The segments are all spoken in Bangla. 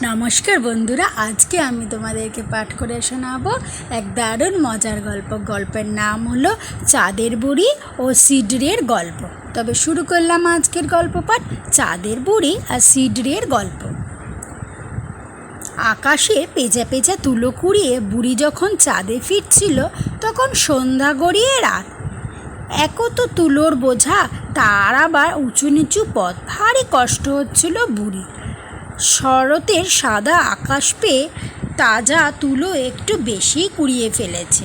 নমস্কার বন্ধুরা, আজকে আমি তোমাদেরকে পাঠ করে শোনাবো এক দারুণ মজার গল্প। গল্পের নাম হলো চাঁদের বুড়ি ও সিডড়ির গল্প। তবে শুরু করলাম আজকের গল্প পাঠ, চাঁদের বুড়ি আর সিডড়ির গল্প। আকাশে পেঁচা পেঁচা তুলো কুড়িয়ে বুড়ি যখন চাঁদে ফিরছিল, তখন সন্ধ্যা গড়িয়ে রাত। একও তো তুলোর বোঝা, তার আবার উঁচু নিচু পথ, ভারী কষ্ট হচ্ছিল বুড়ি। শরতের সাদা আকাশ পেয়ে তাজা তুলো একটু বেশি কুড়িয়ে ফেলেছে।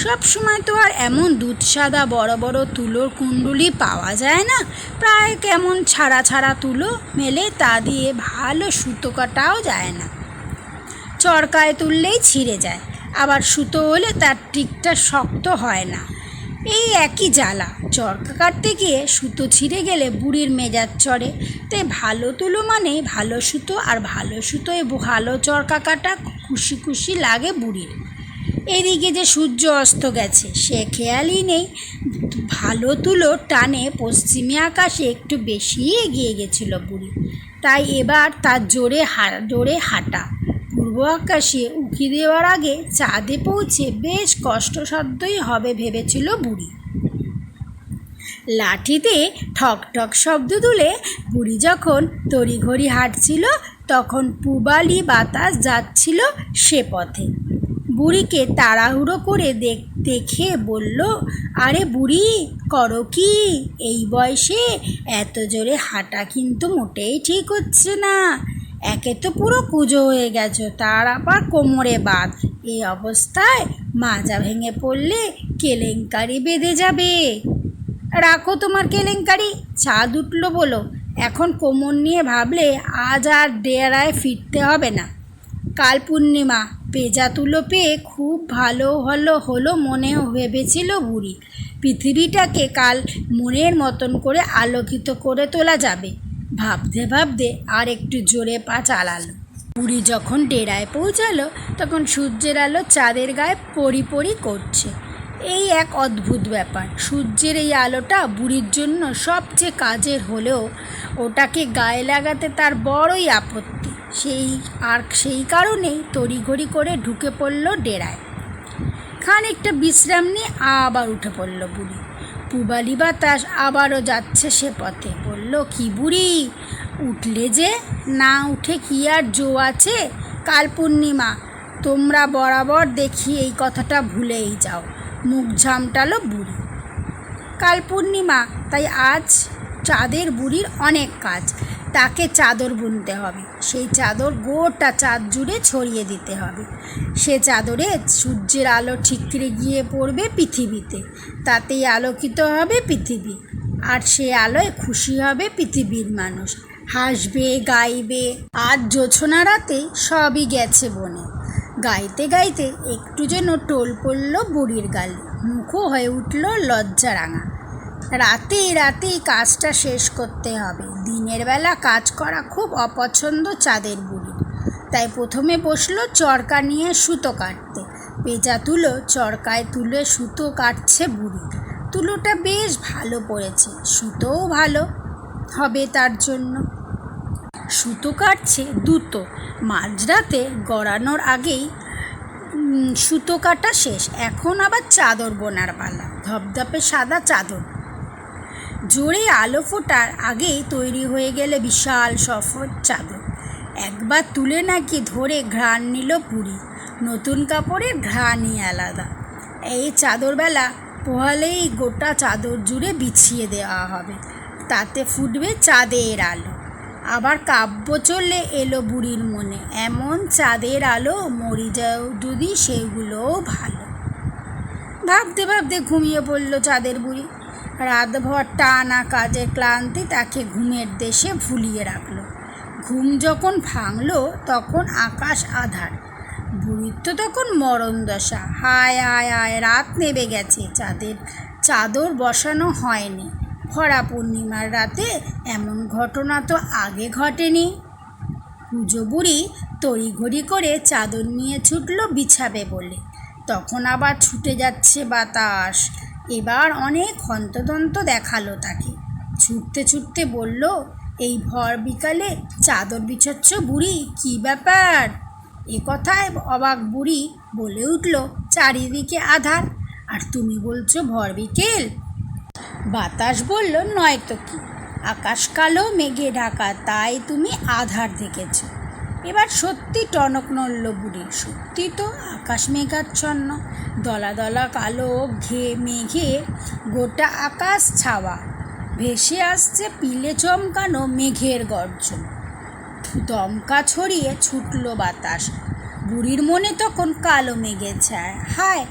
সব সময় তো আর এমন দুধ সাদা বড় বড় তুলোর কুণ্ডুলি পাওয়া যায় না। প্রায় কেমন ছাড়া ছাড়া তুলো মেলে, তা দিয়ে ভালো সুতো কাটাও যায় না। চরকায় তুললেই ছিঁড়ে যায়, আবার সুতো হলে তার টিকটা শক্ত হয় না। এই একই জ্বালা, চরকা কাটতে গিয়ে সুতো ছিঁড়ে গেলে বুড়ির মেজাজ চড়ে। তাই ভালো তুলো মানে ভালো সুতো, আর ভালো সুতোয় ভালো চরকা কাটা খুশি খুশি লাগে বুড়ির। এদিকে যে সূর্য অস্ত গেছে সে খেয়ালই নেই। ভালো তুলো টানে পশ্চিমী আকাশে একটু বেশি এগিয়ে গেছিল বুড়ি। তাই এবার তার জোরে হাঁটা। পূর্ব আকাশে উঁকি দেওয়ার আগে চাঁদে পৌঁছে বেশ কষ্টসাধ্যই হবে ভেবেছিল বুড়ি। লাঠিতে ঠক ঠক শব্দ তুলে বুড়ি যখন তড়িঘড়ি হাঁটছিল, তখন পূবালি বাতাস যাচ্ছিল সে পথে। বুড়িকে তাড়াহুড়ো করে দেখে বলল, আরে বুড়ি, করো কি? এই বয়সে এত জোরে হাঁটা কিন্তু মোটেই ঠিক হচ্ছে না। একে তো পুরো কুঁজো হয়ে গেছো, তার আবার কোমরে বাঁধ। এই অবস্থায় মাজা ভেঙে পড়লে কেলেঙ্কারি বেঁধে যাবে। রাখো তোমার কেলেঙ্কারি, চাঁদ উঠলো বলো এখন কোমর নিয়ে ভাবলে আজ আর ডেরায় ফিরতে হবে না। কাল পূর্ণিমা, পেঁজা তুলো পেয়ে খুব হলো মনে ভেবেছিল বুড়ি। পৃথিবীটাকে কাল মনের মতন করে আলোকিত করে তোলা যাবে। ভাবতে ভাবতে আর একটু জোরে পা চালালো। বুড়ি যখন ডেরায় পৌঁছালো, তখন সূর্যের আলো চাঁদের গায়ে পরি পরি করছে। এই এক অদ্ভুত ব্যাপার, সূর্যের এই আলোটা বুড়ির জন্য সবচেয়ে কাজের হলেও ওটাকে গায়ে লাগাতে তার বড়ই আপত্তি। সেই কারণেই তড়িঘড়ি করে ঢুকে পড়ল ডেরায়। খানিকটা বিশ্রাম নিয়ে আবার উঠে পড়ল বুড়ি। পূবালি বাতাস আবারও যাচ্ছে সে পথে। বলল, কি বুড়ি, উঠলে যে? না উঠে কি আর জো আছে? কাল পূর্ণিমা, তোমরা বরাবর দেখি এই কথাটা ভুলেই যাও। মুখ ঝামটালো বুড়ি। কাল পূর্ণিমা, তাই আজ চাঁদের বুড়ির অনেক কাজ। তাকে চাদর বুনতে হবে, সেই চাদর গোটা চাঁদ জুড়ে ছড়িয়ে দিতে হবে। সে চাদরে সূর্যের আলো ঠিকরে গিয়ে পড়বে পৃথিবীতে, তাতেই আলোকিত হবে পৃথিবী। আর সে আলোয় খুশি হবে পৃথিবীর মানুষ, হাসবে গাইবে। আজ জোছনা রাতে সবই গেছে বনে। গাইতে গাইতে একটু যেন টোল পড়ল বুড়ির গালে, মুখও হয়ে উঠল লজ্জা রাঙা। রাতেই কাজটা শেষ করতে হবে। দিনের বেলা কাজ করা খুব অপছন্দ চাঁদের বুড়ির। তাই প্রথমে বসলো চরকা নিয়ে সুতো কাটতে। পেঁচা তুলো চরকায় তুলে সুতো কাটছে বুড়ি। তুলোটা বেশ ভালো পড়েছে, সুতোও ভালো হবে তার জন্য। সুতো কাটছে দ্রুত, মাঝরাতে গড়ানোর আগেই সুতো কাটা শেষ। এখন আবার চাদর বোনার পালা। ধপধপে সাদা চাদর জোরে আলো ফোটার আগেই তৈরি হয়ে গেলে বিশাল সফর চাদর। একবার তুলে নাকি ধরে ঘ্রাণ নিল বুড়ি। নতুন কাপড়ের ঘ্রাণই আলাদা। এই চাদরবেলা পোহালেই গোটা চাদর জুড়ে বিছিয়ে দেওয়া হবে, তাতে ফুটবে চাঁদের আলো। আবার কাব্য চললে এলো বুড়ির মনে, এমন চাঁদের আলো মরি যাও যদি সেগুলোও ভালো। ভাবতে ভাবতে ঘুমিয়ে পড়ল চাঁদের বুড়ি। রাতভর টানা কাজের ক্লান্তি তাকে ঘুমের দেশে ভুলিয়ে রাখলো। ঘুম যখন ভাঙল, তখন আকাশ আঁধার। বুড়ির তো তখন মরণ দশা। হায় হায় হায়, রাত নেমে গেছে, চাদর বসানো হয়নি। ভরা পূর্ণিমার রাতে এমন ঘটনা তো আগে ঘটেনি। পুজো বুড়ি তড়িঘড়ি করে চাদর নিয়ে ছুটল বিছাবে বলে। তখন আবার ছুটে যাচ্ছে বাতাস। এবার অনেক হন্তদন্ত দেখালো তাকে। ছুটতে ছুটতে বলল, এই ভর বিকালে চাদর বিছাচ্ছ বুড়ি, কি ব্যাপার? এ কথায় অবাক বুড়ি বলে উঠল, চারিদিকে আধার, আর তুমি বলছো ভর বিকেল? বাতাস বলল, নয়তো কি, আকাশ কালো মেঘে ঢাকা, তাই তুমি আধার দেখেছ। এবার সত্যি টনক নড়ল বুড়ি, সত্যি তো আকাশ মেঘাচ্ছন্ন, দলা দলা কালো মেঘে গোটা আকাশ ছাওয়া, ভেসে আসছে পিলে চমকানো মেঘের গর্জন। দমকা ছড়িয়ে ছুটল বাতাস, বুড়ির মনে তখন কালো মেঘের ছায়। হায়,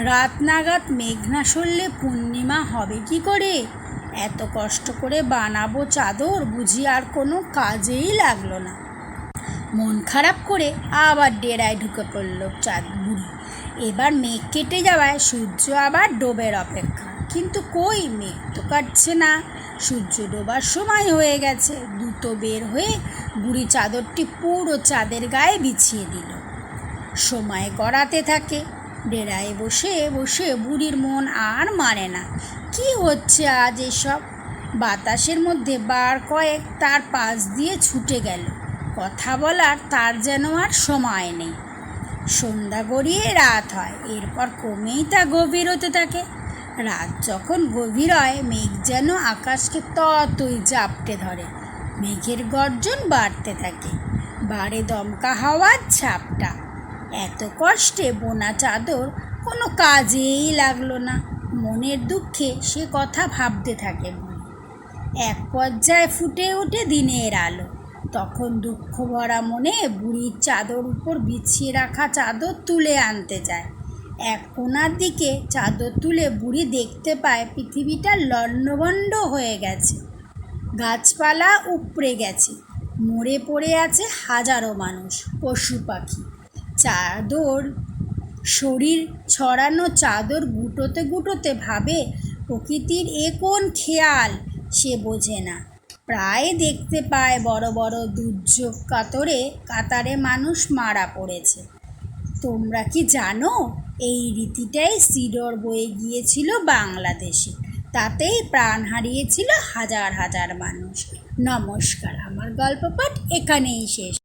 রাত নাগাদ মেঘ না সরলে পূর্ণিমা হবে কি করে? এত কষ্ট করে বানাবো চাদর, বুঝি আর কোনো কাজেই লাগলো না। মন খারাপ করে আবার ডেরায় ঢুকে পড়ল বুড়ি। এবার মেঘ কেটে যাওয়ায় সূর্য আবার ডোবের অপেক্ষা, কিন্তু কই, মেঘ তো কাটছে না। সূর্য ডোবার সময় হয়ে গেছে। দ্রুত বের হয়ে বুড়ি চাদরটি পুরো চাঁদের গায়ে বিছিয়ে দিল। সময় গড়াতে থাকে। ডেরায় বসে বসে বুড়ির মন আর মানে না, কি হচ্ছে আজ এসব? বাতাসের মধ্যে বার কয়েক তার পাশ দিয়ে ছুটে গেল, কথা বলার তার যেন আর সময় নেই। সন্ধ্যা গড়িয়ে রাত হয়, এরপর কমেই তা গভীর হতে থাকে। রাত যখন গভীর হয়, মেঘ যেন আকাশকে ততই জাপটে ধরে। মেঘের গর্জন বাড়তে থাকে, বাড়ে দমকা হাওয়ার ঝাপটা। এত কষ্টে বোনা চাদর কোনো কাজেই লাগলো না। মনের দুঃখে সে কথা ভাবতে থাকে বুড়ি। এক পর্যায়ে ফুটে ওঠে দিনের আলো। তখন দুঃখ ভরা মনে বুড়ির চাদর উপর বিছিয়ে রাখা চাদর তুলে আনতে যায়। এক কোণার দিকে চাদর তুলে বুড়ি দেখতে পায় পৃথিবীটা লণ্ডভণ্ড হয়ে গেছে, গাছপালা উপড়ে গেছে, মরে পড়ে আছে হাজারো মানুষ, পশু পাখি। চাদর শরীর ছড়ানো চাদর গুটোতে গুটোতে ভাবে, প্রকৃতির এ কোন খেয়াল, সে বোঝে না। প্রায় দেখতে পায় বড় বড় দুর্যোগ কাতারে মানুষ মারা পড়েছে। তোমরা কি জানো, এই রীতিটাই সিডর বয়ে গিয়েছিল বাংলাদেশে, তাতেই প্রাণ হারিয়েছিল হাজার হাজার মানুষ। নমস্কার, আমার গল্প পাঠ এখানেই শেষ।